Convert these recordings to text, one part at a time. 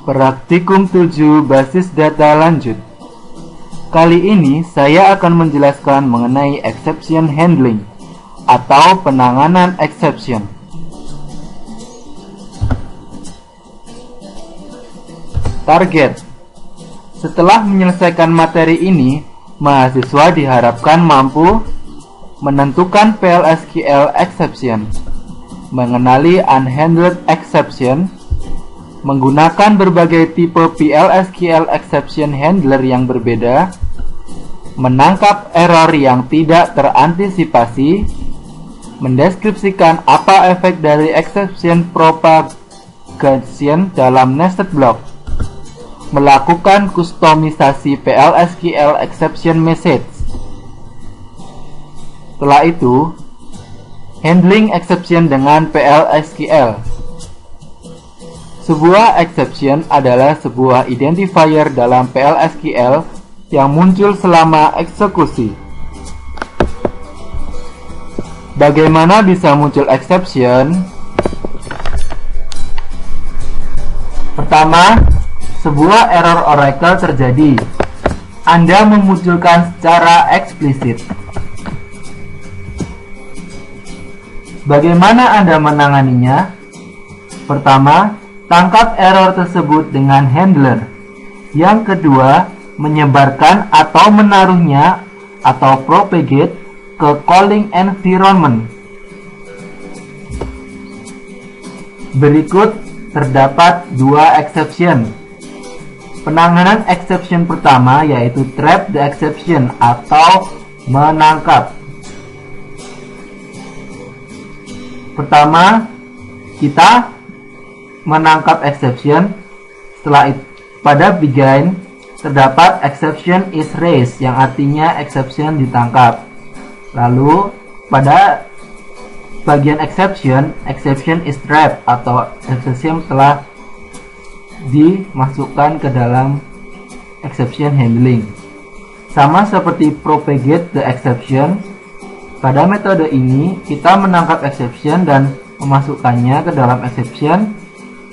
Praktikum 7 Basis Data Lanjut. Kali ini saya akan menjelaskan mengenai exception handling atau penanganan exception. Target. Setelah menyelesaikan materi ini, mahasiswa diharapkan mampu menentukan PL/SQL exception, mengenali unhandled exception, menggunakan berbagai tipe PL/SQL exception handler yang berbeda, menangkap error yang tidak terantisipasi, mendeskripsikan apa efek dari exception propagation dalam nested block, melakukan kustomisasi PL/SQL exception message. Setelah itu, handling exception dengan PL/SQL. Sebuah exception adalah sebuah identifier dalam PL/SQL yang muncul selama eksekusi. Bagaimana bisa muncul exception? Pertama, sebuah error Oracle terjadi. Anda memunculkan secara eksplisit. Bagaimana Anda menanganinya? Pertama, tangkap error tersebut dengan handler. Yang kedua, menyebarkan atau menaruhnya atau propagate ke calling environment. Berikut terdapat dua exception. Penanganan exception pertama yaitu trap the exception atau menangkap. Pertama, kita menangkap exception. Setelah itu, pada begin terdapat exception is raised yang artinya exception ditangkap. Lalu pada bagian exception is trapped atau exception telah dimasukkan ke dalam exception handling. Sama seperti propagate the exception, pada metode ini kita menangkap exception dan memasukkannya ke dalam exception.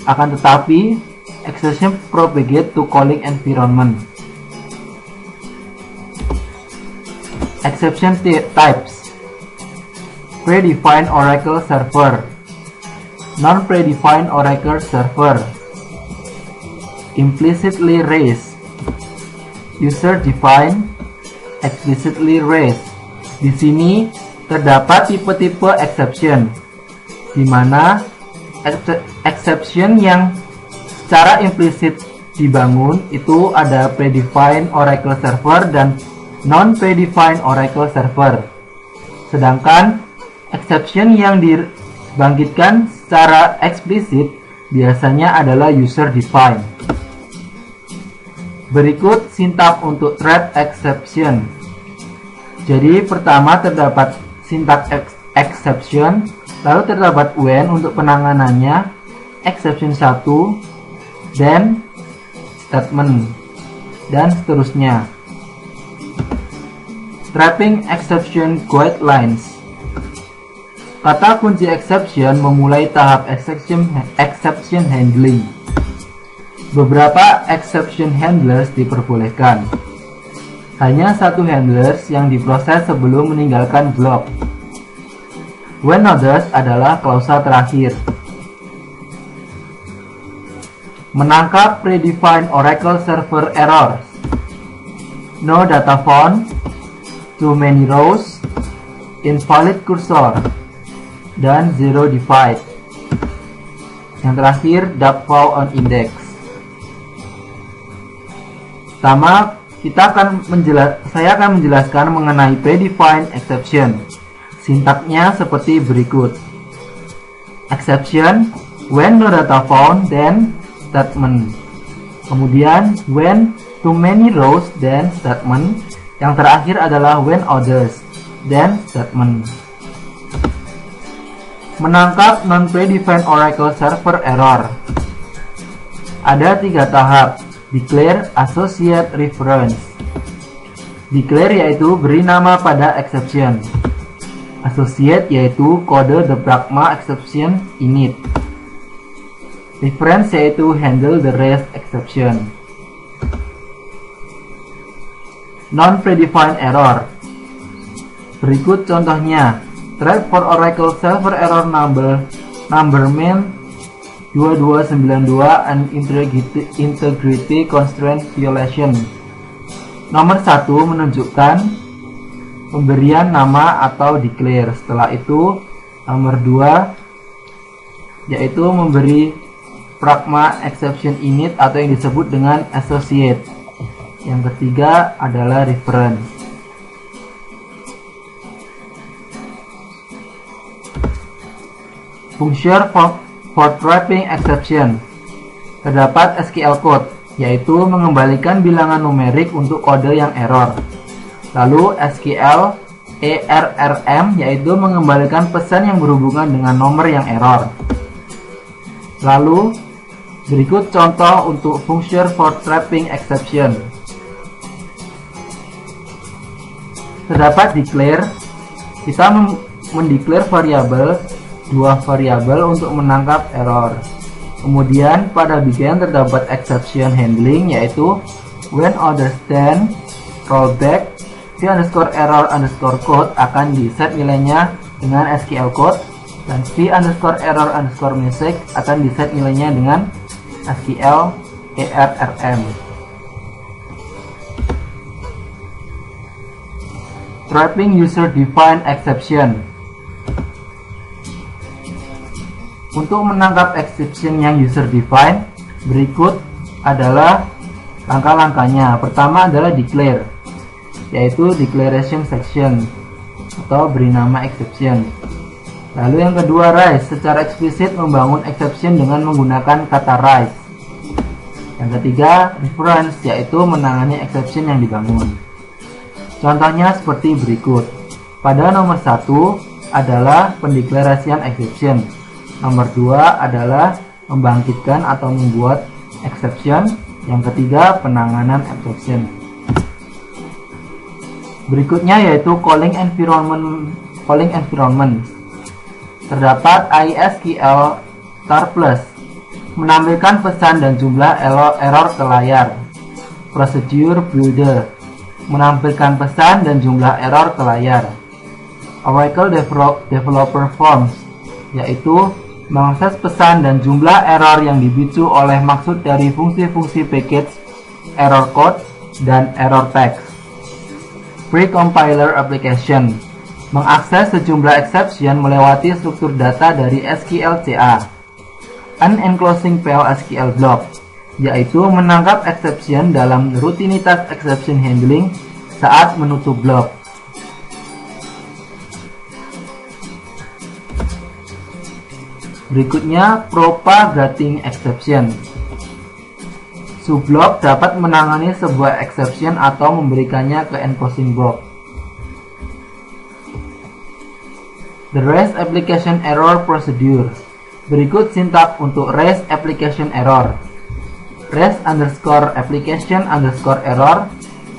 Akan tetapi, exception propagate to calling environment. Exception types: predefined Oracle server, non-predefined Oracle server, implicitly raised, user-defined, explicitly raised. Di sini terdapat tipe-tipe exception, di mana exception yang secara implisit dibangun itu ada predefined Oracle server dan non-predefined Oracle server. Sedangkan exception yang dibangkitkan secara eksplisit biasanya adalah user defined. Berikut sintaks untuk trap exception. Jadi pertama terdapat sintaks exception. Lalu terdapat when untuk penanganannya, exception 1, then statement, dan seterusnya. Trapping exception guidelines. Kata kunci exception memulai tahap exception handling. Beberapa exception handlers diperbolehkan. Hanya satu handlers yang diproses sebelum meninggalkan blok. When others adalah klausa terakhir. Menangkap predefined Oracle server errors. No data found, too many rows, invalid cursor, dan zero divide. Yang terakhir, DAP-FOU on index. Pertama, saya akan menjelaskan mengenai predefined exception. Sintaknya seperti berikut. Exception, when no data found, then statement. Kemudian, when too many rows, then statement. Yang terakhir adalah when others, then statement. Menangkap non-predefined Oracle server error. Ada 3 tahap. Declare, associate, reference. Declare yaitu beri nama pada exception. Associate yaitu kode the Pragma exception init. Reference yaitu handle the rest exception. Non-predefined error. Berikut contohnya. Thread for Oracle server error number main 2292 and integrity constraint violation. Nomor 1 menunjukkan pemberian nama atau declare. Setelah itu nomor 2 yaitu memberi Pragma exception init atau yang disebut dengan associate. Yang ketiga adalah reference. Function for trapping exception. Terdapat SQL code, yaitu mengembalikan bilangan numerik untuk kode yang error. Lalu SQL ARRM, yaitu mengembalikan pesan yang berhubungan dengan nomor yang error. Lalu berikut contoh untuk function for trapping exception. Terdapat declare, kita mendeclare dua variabel untuk menangkap error. Kemudian pada begin terdapat exception handling, yaitu when order stand rollback v_error_code akan diset nilainya dengan SQL code, dan v_error_message akan diset nilainya dengan SQL ARRM. Trapping user defined exception. Untuk menangkap exception yang user define, berikut adalah langkah-langkahnya. Pertama adalah declare, yaitu declaration section atau beri nama exception. Lalu yang kedua raise, secara eksplisit membangun exception dengan menggunakan kata raise. Yang ketiga reference, yaitu menangani exception yang dibangun. Contohnya seperti berikut. Pada nomor 1 adalah pendeklarasian exception. Nomor 2 adalah membangkitkan atau membuat exception. Yang ketiga penanganan exception. Berikutnya yaitu calling environment. Terdapat ISQL star plus menampilkan pesan dan jumlah error ke layar. Procedure builder menampilkan pesan dan jumlah error ke layar. Oracle developer forms, yaitu mengakses pesan dan jumlah error yang dipicu oleh maksud dari fungsi-fungsi package, error code, dan error text. Precompiler application mengakses sejumlah exception melewati struktur data dari SQLCA. Unenclosing PL/SQL block, yaitu menangkap exception dalam rutinitas exception handling saat menutup blok. Berikutnya propagating exception. Subblock dapat menangani sebuah exception atau memberikannya ke enclosing block. The REST application error procedure. Berikut sintak untuk REST application error. REST_application_error,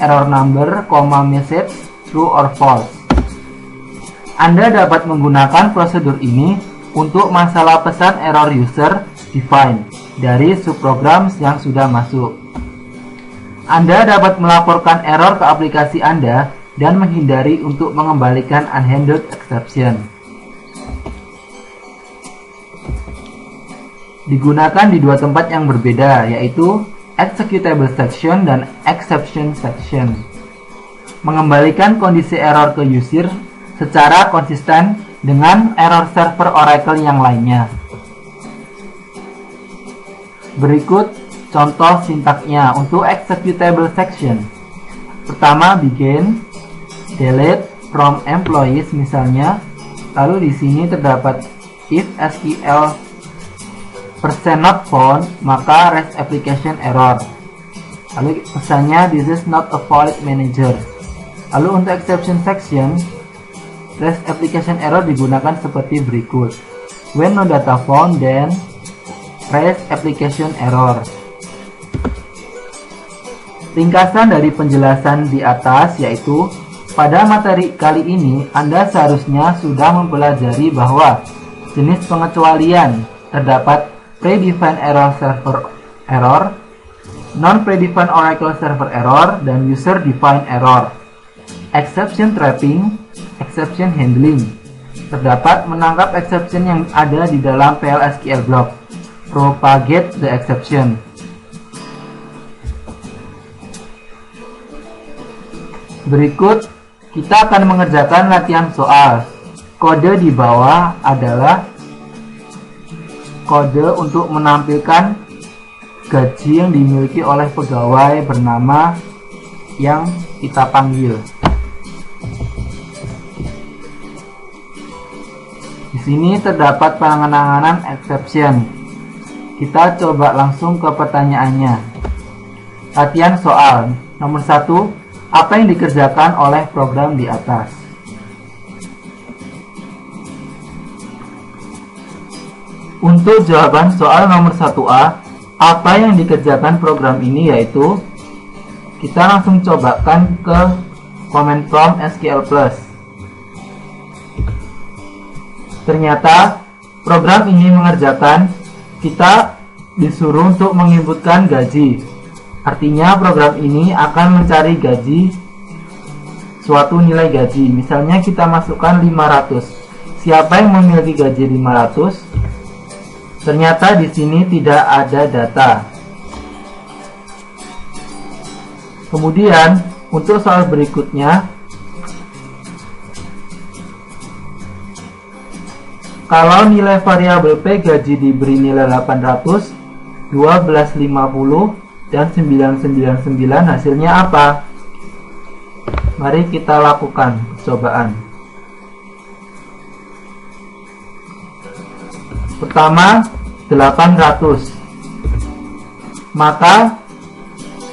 error number, message, true or false. Anda dapat menggunakan prosedur ini untuk masalah pesan error user define dari subprogram yang sudah masuk. Anda dapat melaporkan error ke aplikasi Anda dan menghindari untuk mengembalikan unhandled exception. Digunakan di dua tempat yang berbeda, yaitu executable section dan exception section. Mengembalikan kondisi error ke user secara konsisten dengan error server Oracle yang lainnya. Berikut contoh sintaknya untuk executable section. Pertama begin, delete from employees misalnya. Lalu di sini terdapat if SQL %not found, maka REST application error. Lalu pesannya this is not a valid manager. Lalu untuk exception section, REST application error digunakan seperti berikut. When no data found, then REST application error. Ringkasan dari penjelasan di atas yaitu, pada materi kali ini Anda seharusnya sudah mempelajari bahwa jenis pengecualian terdapat predefined error server error, non-predefined Oracle server error, dan user-defined error. Exception trapping, exception handling. Terdapat menangkap exception yang ada di dalam PL/SQL block. Propagate the exception. Berikut kita akan mengerjakan latihan soal. Kode di bawah adalah kode untuk menampilkan gaji yang dimiliki oleh pegawai bernama yang kita panggil. Di sini terdapat penanganan exception. Kita coba langsung ke pertanyaannya. Latihan soal nomor 1. Apa yang dikerjakan oleh program di atas? Untuk jawaban soal nomor 1A, apa yang dikerjakan program ini yaitu, kita langsung cobakan ke command prompt SQL+. Ternyata program ini mengerjakan, kita disuruh untuk menginputkan gaji. Artinya program ini akan mencari gaji, suatu nilai gaji. Misalnya kita masukkan 500. Siapa yang memiliki gaji 500? Ternyata di sini tidak ada data. Kemudian untuk soal berikutnya, kalau nilai variabel P gaji diberi nilai 800, 1250, dan 999, hasilnya apa? Mari kita lakukan percobaan. Pertama, 800. Maka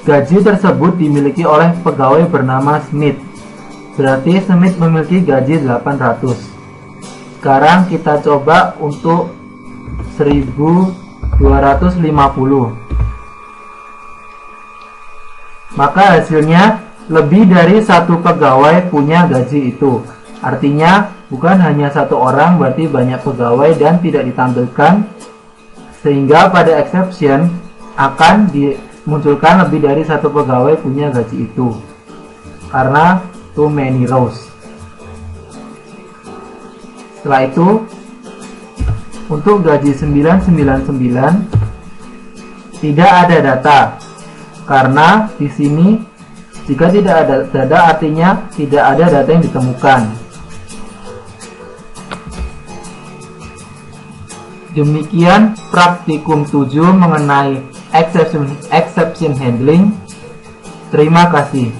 gaji tersebut dimiliki oleh pegawai bernama Smith. Berarti Smith memiliki gaji 800. Sekarang kita coba untuk 1250. Maka hasilnya lebih dari satu pegawai punya gaji itu. Artinya bukan hanya satu orang, berarti banyak pegawai dan tidak ditampilkan. Sehingga pada exception akan dimunculkan lebih dari satu pegawai punya gaji itu. Karena too many rows. Setelah itu, untuk gaji 999 tidak ada data. Karena di sini jika tidak ada data artinya tidak ada data yang ditemukan. Demikian praktikum 7 mengenai exception handling. Terima kasih.